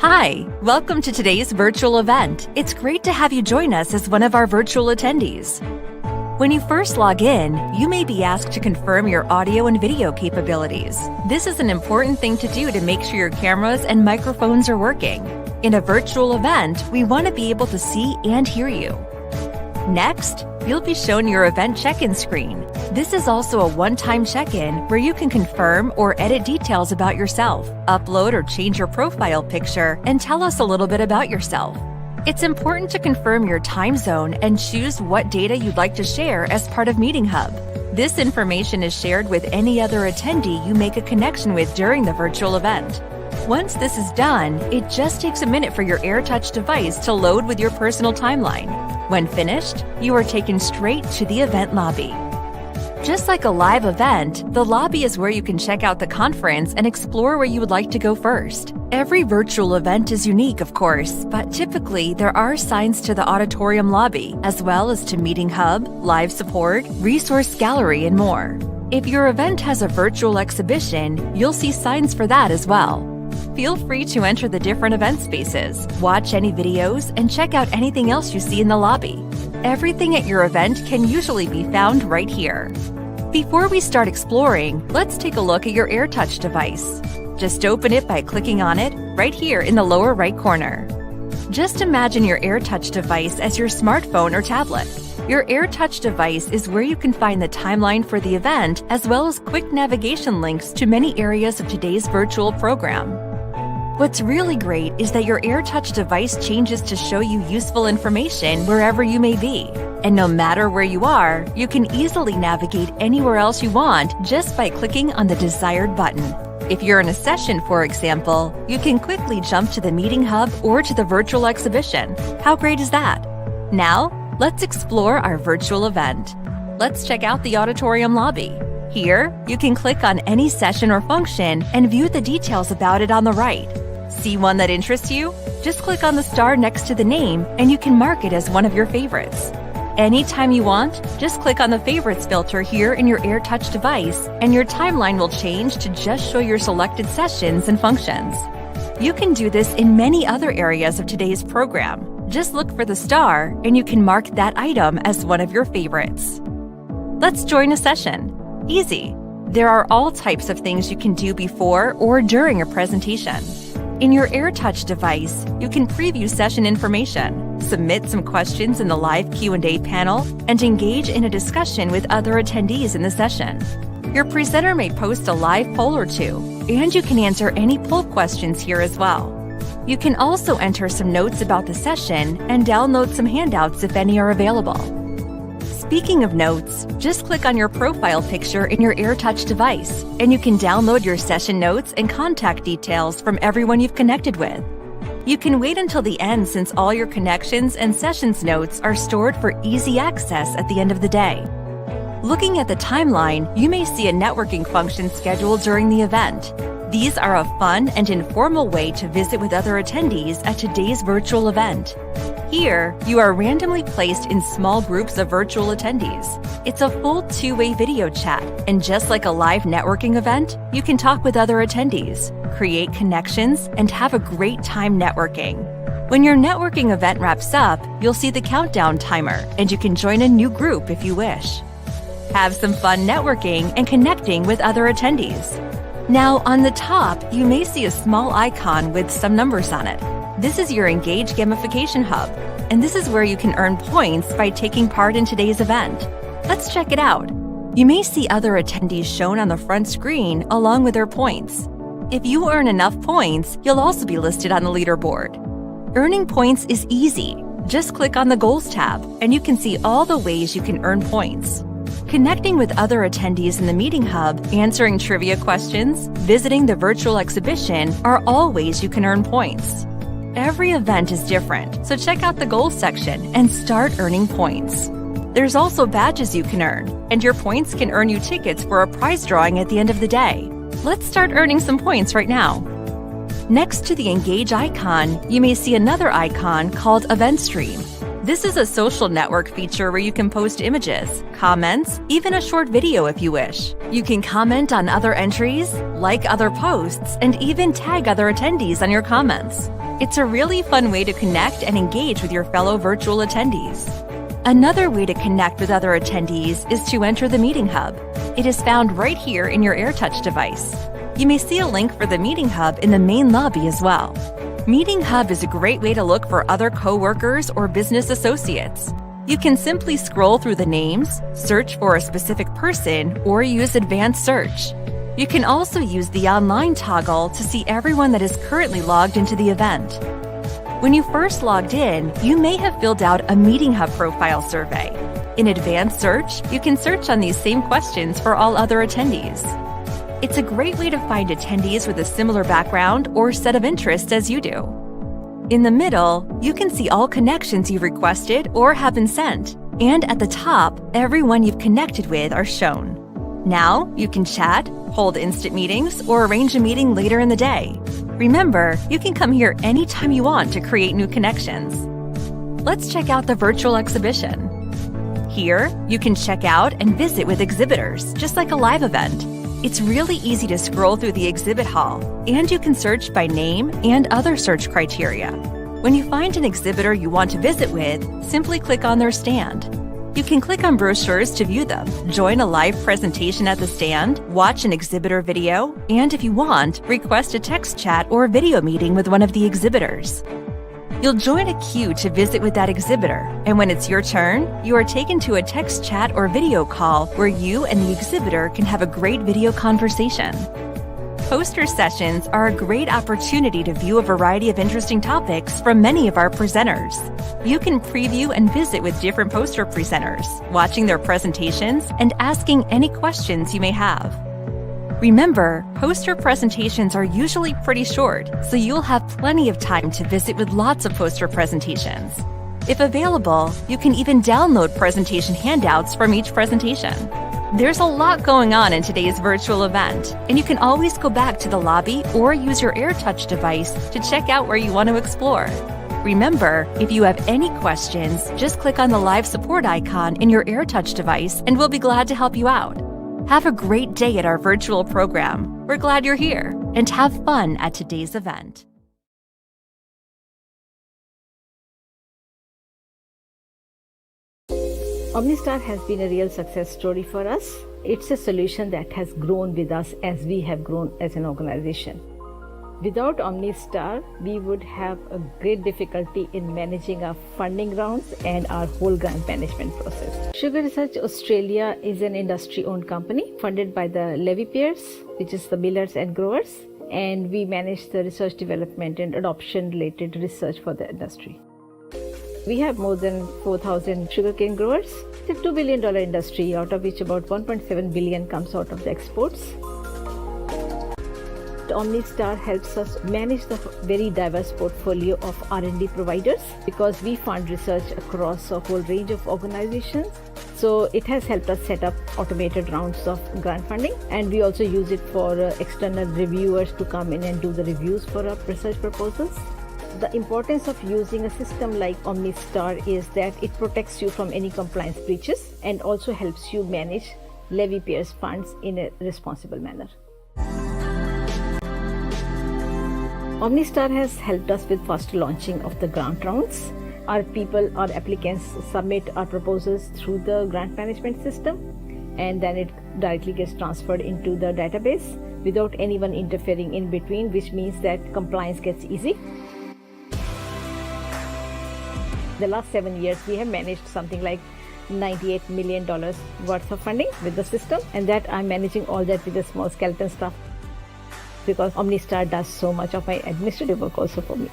Hi, welcome to today's virtual event. It's great to have you join us as one of our virtual attendees. When you first log in, you may be asked to confirm your audio and video capabilities. This is an important thing to do to make sure your cameras and microphones are working. In a virtual event, we want to be able to see and hear you. Next, you'll be shown your event check-in screen. This is also a one-time check-in where you can confirm or edit details about yourself, upload or change your profile picture, and tell us a little bit about yourself. It's important to confirm your time zone and choose what data you'd like to share as part of Meeting Hub. This information is shared with any other attendee you make a connection with during the virtual event. Once this is done, it just takes a minute for your AirTouch device to load with your personal timeline. When finished, you are taken straight to the event lobby. Just like a live event, the lobby is where you can check out the conference and explore where you would like to go first. Every virtual event is unique, of course, but typically there are signs to the Auditorium Lobby, as well as to Meeting Hub, Live Support, Resource Gallery, and more. If your event has a virtual exhibition, you'll see signs for that as well. Feel free to enter the different event spaces, watch any videos, and check out anything else you see in the lobby. Everything at your event can usually be found right here. Before we start exploring, let's take a look at your AirTouch device. Just open it by clicking on it right here in the lower right corner. Just imagine your AirTouch device as your smartphone or tablet. Your AirTouch device is where you can find the timeline for the event as well as quick navigation links to many areas of today's virtual program. What's really great is that your AirTouch device changes to show you useful information wherever you may be. And no matter where you are, you can easily navigate anywhere else you want just by clicking on the desired button. If you're in a session, for example, you can quickly jump to the Meeting Hub or to the virtual exhibition. How great is that? Now, let's explore our virtual event. Let's check out the Auditorium Lobby. Here, you can click on any session or function and view the details about it on the right. See one that interests you? Just click on the star next to the name and you can mark it as one of your favorites. Anytime you want, just click on the Favorites filter here in your AirTouch device and your timeline will change to just show your selected sessions and functions. You can do this in many other areas of today's program. Just look for the star and you can mark that item as one of your favorites. Let's join a session. Easy. There are all types of things you can do before or during a presentation. In your AirTouch device, you can preview session information, submit some questions in the live Q&A panel, and engage in a discussion with other attendees in the session. Your presenter may post a live poll or two, and you can answer any poll questions here as well. You can also enter some notes about the session and download some handouts if any are available. Speaking of notes, just click on your profile picture in your AirTouch device, and you can download your session notes and contact details from everyone you've connected with. You can wait until the end since all your connections and sessions notes are stored for easy access at the end of the day. Looking at the timeline, you may see a networking function scheduled during the event. These are a fun and informal way to visit with other attendees at today's virtual event. Here, you are randomly placed in small groups of virtual attendees. It's a full two-way video chat, and just like a live networking event, you can talk with other attendees, create connections, and have a great time networking. When your networking event wraps up, you'll see the countdown timer, and you can join a new group if you wish. Have some fun networking and connecting with other attendees. Now, on the top, you may see a small icon with some numbers on it. This is your Engage Gamification Hub, and this is where you can earn points by taking part in today's event. Let's check it out. You may see other attendees shown on the front screen along with their points. If you earn enough points, you'll also be listed on the leaderboard. Earning points is easy. Just click on the Goals tab, and you can see all the ways you can earn points. Connecting with other attendees in the Meeting Hub, answering trivia questions, visiting the virtual exhibition are all ways you can earn points. Every event is different, so check out the Goals section and start earning points. There's also badges you can earn, and your points can earn you tickets for a prize drawing at the end of the day. Let's start earning some points right now. Next to the Engage icon, you may see another icon called Event Stream. This is a social network feature where you can post images, comments, even a short video if you wish. You can comment on other entries, like other posts, and even tag other attendees on your comments. It's a really fun way to connect and engage with your fellow virtual attendees. Another way to connect with other attendees is to enter the Meeting Hub. It is found right here in your AirTouch device. You may see a link for the Meeting Hub in the main lobby as well. Meeting Hub is a great way to look for other co-workers or business associates. You can simply scroll through the names, search for a specific person, or use advanced search. You can also use the online toggle to see everyone that is currently logged into the event. When you first logged in, you may have filled out a Meeting Hub profile survey. In advanced search, you can search on these same questions for all other attendees. It's a great way to find attendees with a similar background or set of interests as you do. In the middle, you can see all connections you've requested or have been sent, and at the top, everyone you've connected with are shown. Now, you can chat, hold instant meetings, or arrange a meeting later in the day. Remember, you can come here anytime you want to create new connections. Let's check out the virtual exhibition. Here, you can check out and visit with exhibitors, just like a live event. It's really easy to scroll through the exhibit hall, and you can search by name and other search criteria. When you find an exhibitor you want to visit with, simply click on their stand. You can click on brochures to view them, join a live presentation at the stand, watch an exhibitor video, and if you want, request a text chat or video meeting with one of the exhibitors. You'll join a queue to visit with that exhibitor, and when it's your turn, you are taken to a text chat or video call where you and the exhibitor can have a great video conversation. Poster sessions are a great opportunity to view a variety of interesting topics from many of our presenters. You can preview and visit with different poster presenters, watching their presentations and asking any questions you may have. Remember, poster presentations are usually pretty short, so you'll have plenty of time to visit with lots of poster presentations. If available, you can even download presentation handouts from each presentation. There's a lot going on in today's virtual event, and you can always go back to the lobby or use your AirTouch device to check out where you want to explore. Remember, if you have any questions, just click on the live support icon in your AirTouch device and we'll be glad to help you out. Have a great day at our virtual program. We're glad you're here, and have fun at today's event. OmniStar has been a real success story for us. It's a solution that has grown with us as we have grown as an organization. Without OmniStar, we would have a great difficulty in managing our funding rounds and our whole grant management process. Sugar Research Australia is an industry-owned company funded by the Levy peers, which is the millers and growers, and we manage the research development and adoption-related research for the industry. We have more than 4,000 sugarcane growers. It's a $2 billion industry, out of which about $1.7 billion comes out of the exports. OmniStar helps us manage the very diverse portfolio of R&D providers because we fund research across a whole range of organizations. So it has helped us set up automated rounds of grant funding, and we also use it for external reviewers to come in and do the reviews for our research proposals. The importance of using a system like OmniStar is that it protects you from any compliance breaches and also helps you manage Levy peers funds in a responsible manner. OmniStar has helped us with faster launching of the grant rounds. Our applicants submit our proposals through the grant management system, and then it directly gets transferred into the database without anyone interfering in between, which means that compliance gets easy. The last 7 years, we have managed something like $98 million worth of funding with the system, and that I'm managing all that with a small skeleton staff because OmniStar does so much of my administrative work also for me.